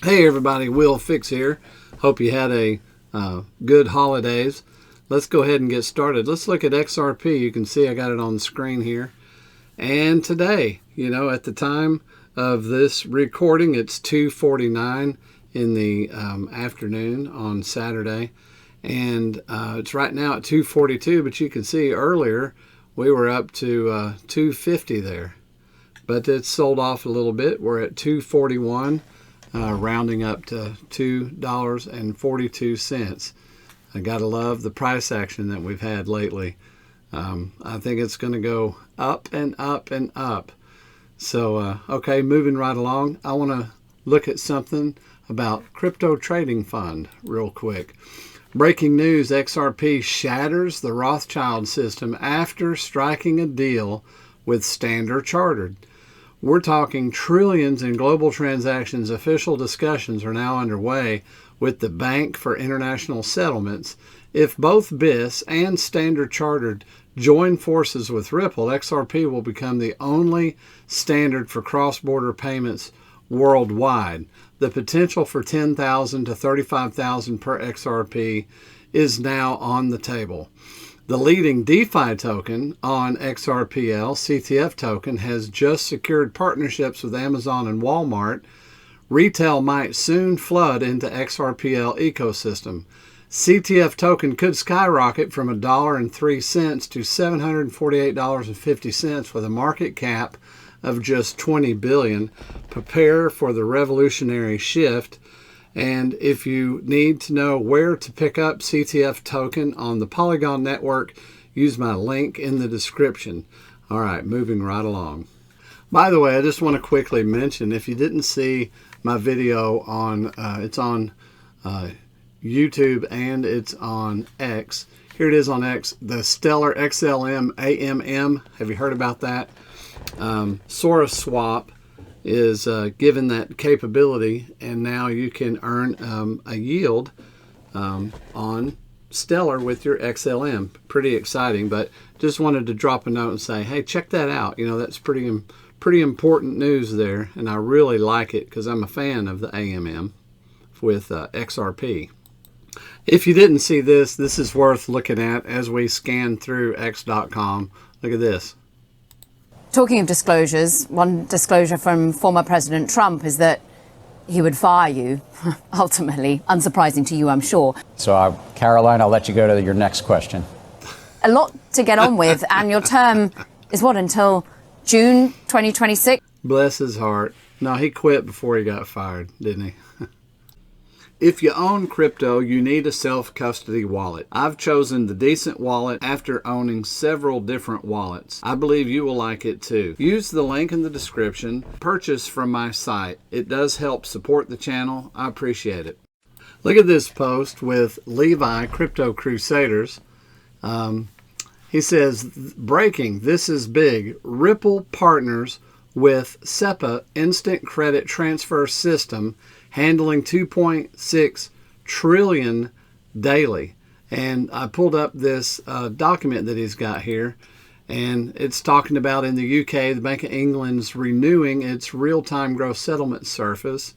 Hey everybody, Will Fix here. Hope you had a good holidays. Let's go ahead and get started. Let's look at XRP. You can see I got it on the screen here. And today, at the time of this recording, it's 2:49 in the afternoon on Saturday. And it's right now at 2:42, but you can see earlier we were up to 250 there. But it's sold off a little bit. We're at 241. Rounding up to $2.42. I gotta love the price action that we've had lately. I think it's going to go up and up and up. So, okay, moving right along. I want to look at something about crypto trading fund real quick. Breaking news, XRP shatters the Rothschild system after striking a deal with Standard Chartered. We're talking trillions in global transactions. Official discussions are now underway with the Bank for International Settlements. If both BIS and Standard Chartered join forces with Ripple, XRP will become the only standard for cross-border payments worldwide. The potential for 10,000 to 35,000 per XRP is now on the table. The leading DeFi token on XRPL, CTF token, has just secured partnerships with Amazon and Walmart. Retail might soon flood into XRPL ecosystem. CTF token could skyrocket from $1.03 to $748.50 with a market cap of just $20 billion. Prepare for the revolutionary shift. And if you need to know where to pick up CTF token on the Polygon network, use my link in the description. All right, moving right along. By the way, I just want to quickly mention, if you didn't see my video on, it's on YouTube and it's on X. Here it is on X, the Stellar XLM AMM. Have you heard about that? SoraSwap is given that capability, and now you can earn a yield on Stellar with your XLM. Pretty exciting, but just wanted to drop a note and say, hey, check that out. That's pretty important news there, and I really like it because I'm a fan of the AMM with XRP. If you didn't see this is worth looking at as we scan through x.com. Look at this. Talking of disclosures, one disclosure from former President Trump is that he would fire you, ultimately. Unsurprising to you, I'm sure. So, Caroline, I'll let you go to your next question. A lot to get on with, and your term is what, until June 2026? Bless his heart. No, he quit before he got fired, didn't he? If you own crypto, you need a self-custody wallet. I've chosen the Decent wallet after owning several different wallets. I believe you will like it too. Use the link in the description. Purchase from my site. It does help support the channel. I appreciate it. Look at this post with Levi, Crypto Crusaders. He says, breaking, this is big. Ripple partners with SEPA Instant Credit Transfer System handling 2.6 trillion daily. And I pulled up this document that he's got here, and it's talking about in the UK, the Bank of England's renewing its real-time gross settlement service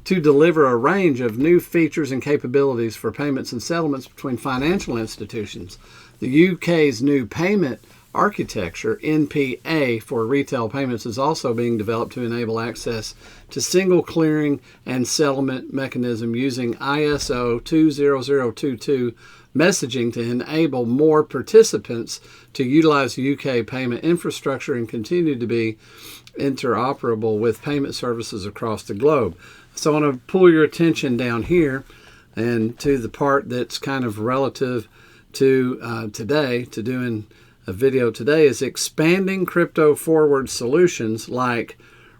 to deliver a range of new features and capabilities for payments and settlements between financial institutions. The UK's new payment architecture, NPA, for retail payments is also being developed to enable access to single clearing and settlement mechanism using ISO 20022 messaging to enable more participants to utilize UK payment infrastructure and continue to be interoperable with payment services across the globe. So I want to pull your attention down here and to the part that's kind of relative to today, to doing a video today, is expanding crypto forward solutions like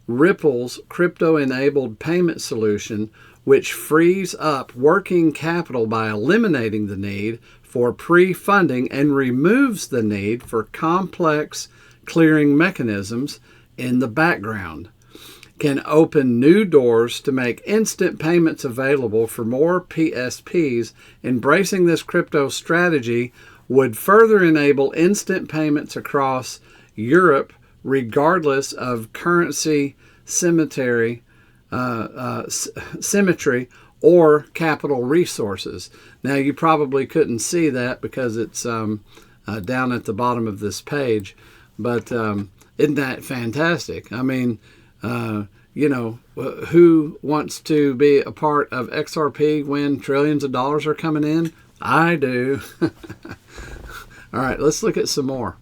Ripple's crypto-enabled payment solution, which frees up working capital by eliminating the need for pre-funding and removes the need for complex clearing mechanisms in the background. Can open new doors to make instant payments available for more PSPs. Embracing this crypto strategy would further enable instant payments across Europe regardless of currency symmetry symmetry or capital resources. Now, you probably couldn't see that because it's down at the bottom of this page, but isn't that fantastic? I mean, who wants to be a part of XRP when trillions of dollars are coming in? I do. All right, let's look at some more.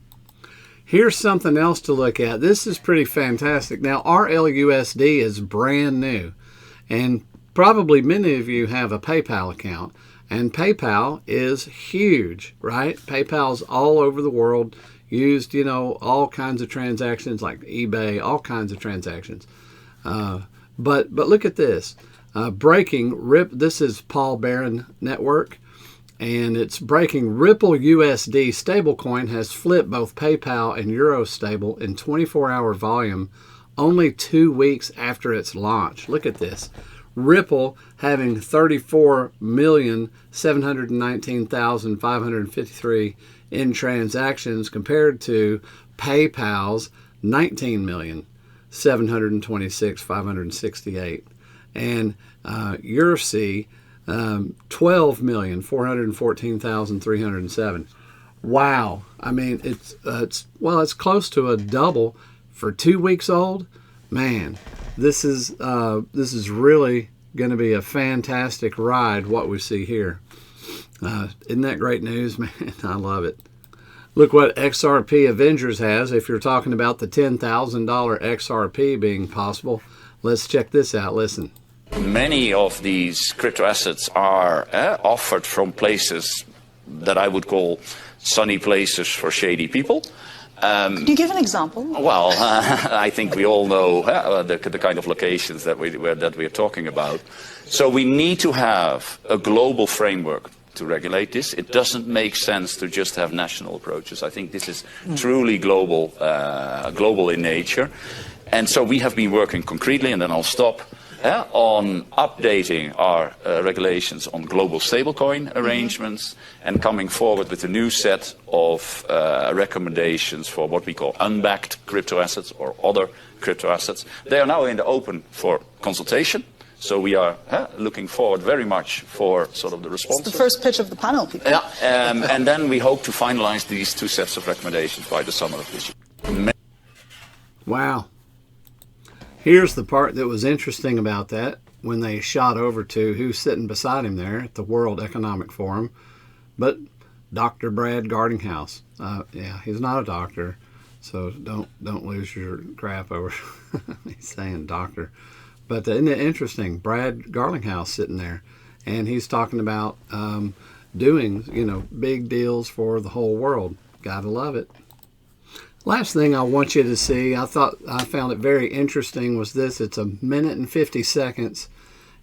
Here's something else to look at. This is pretty fantastic. Now, RLUSD is brand new, and probably many of you have a PayPal account, and PayPal is huge, right? PayPal's all over the world, used, all kinds of transactions like eBay, all kinds of transactions. But look at this. This is Paul Barron Network, and it's breaking. Ripple USD stablecoin has flipped both PayPal and Eurostable in 24-hour volume only 2 weeks after its launch. Look at this. Ripple having 34,719,553 in transactions compared to PayPal's 19,726,568, and Eurosea 12,414,307. Wow! I mean, it's close to a double for 2 weeks old. Man, this is really going to be a fantastic ride. What we see here, isn't that great news, man? I love it. Look what XRP Avengers has. If you're talking about the $10,000 XRP being possible, let's check this out. Listen. Many of these crypto assets are offered from places that I would call sunny places for shady people. Could you give an example? Well, I think we all know the kind of locations that we're talking about. So we need to have a global framework to regulate this. It doesn't make sense to just have national approaches. I think this is truly global in nature. And so we have been working concretely, and then I'll stop, on updating our regulations on global stablecoin arrangements and coming forward with a new set of recommendations for what we call unbacked crypto assets or other crypto assets. They are now in the open for consultation. So we are looking forward very much for sort of the responses. It's the first pitch of the panel, people. Yeah, and then we hope to finalize these two sets of recommendations by the summer of this year. Wow. Here's the part that was interesting about that when they shot over to who's sitting beside him there at the World Economic Forum, but Dr. Brad Garlinghouse. Yeah, he's not a doctor, so don't lose your crap over me saying doctor. But isn't it interesting? Brad Garlinghouse sitting there, and he's talking about doing, big deals for the whole world. Gotta love it. Last thing I want you to see, I found it very interesting, was this. It's 1 minute and 50 seconds,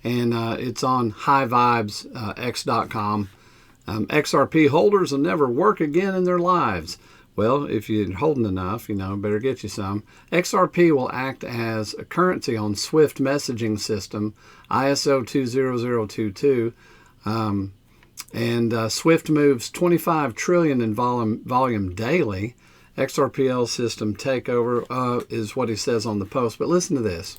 and it's on highvibesx.com. XRP holders will never work again in their lives. Well, if you're holding enough, better get you some. XRP will act as a currency on SWIFT messaging system, ISO 20022, and SWIFT moves 25 trillion in volume daily. XRPL system takeover is what he says on the post. But listen to this.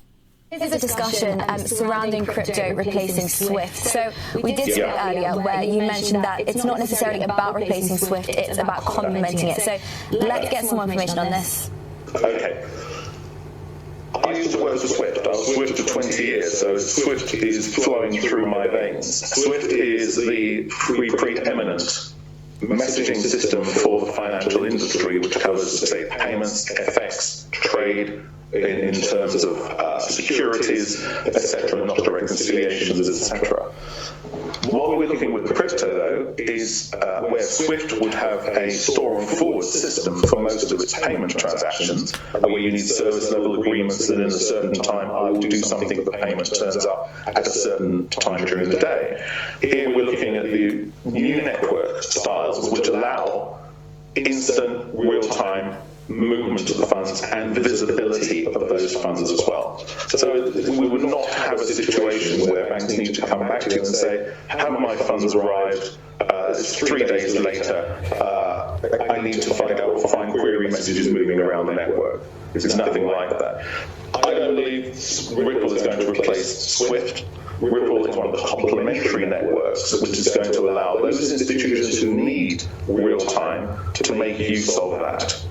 There's a discussion surrounding crypto replacing SWIFT. So we did speak earlier where you mentioned that it's not necessarily about replacing SWIFT, it's about complementing it. So let's get some more information on this. Okay. I used to work with SWIFT. I was SWIFT for 20 years, so SWIFT is flowing through my veins. SWIFT is the preeminent messaging system for the financial industry, which covers, say, payments, FX, trade, in terms of securities, etc., not reconciliations, etc. What we're looking with crypto, though, is where SWIFT would have a store and forward system for most of its payment transactions, where you need service level agreements that in a certain time I will do something if the payment turns up at a certain time during the day. Here we're looking at the new network styles which allow instant, real-time movement of the funds and visibility of those funds as well. So we would not have a situation where banks need to come back to you and say, have my funds arrived It's 3 days later. I need to find query messages moving around the network. It's nothing like that. I don't believe Ripple is going to replace SWIFT. Ripple is one of the complementary networks which is going to allow those institutions who need real time to make use of that.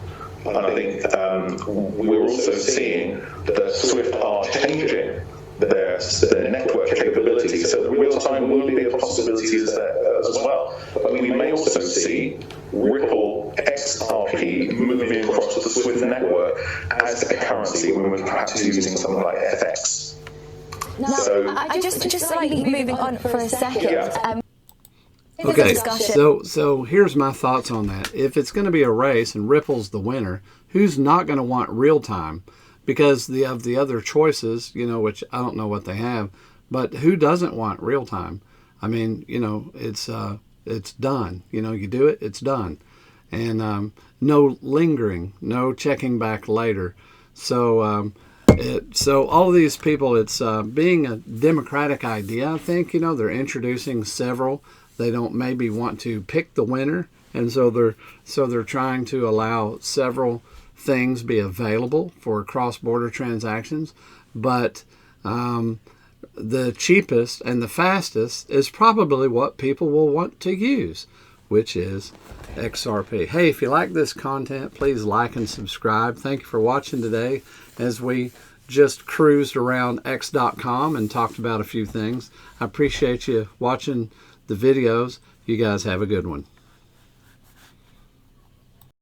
And I think we're also seeing that SWIFT are changing their network capability, so that real time will be a possibility as well. But we may also see Ripple XRP moving across the SWIFT network as a currency when we're perhaps using something like FX. Now, so, I just slightly moving on for a second. Yeah. Okay, so here's my thoughts on that. If it's going to be a race and Ripple's the winner, who's not going to want real time? Because of the other choices, which I don't know what they have, but who doesn't want real time? I mean, it's done. You do it, it's done, and no lingering, no checking back later. So all of these people, it's being a democratic idea. I think they're introducing several. They don't maybe want to pick the winner, and so they're trying to allow several things be available for cross-border transactions. But the cheapest and the fastest is probably what people will want to use, which is XRP. Hey, if you like this content, please like and subscribe. Thank you for watching today as we just cruised around x.com and talked about a few things. I appreciate you watching the videos. You guys have a good one.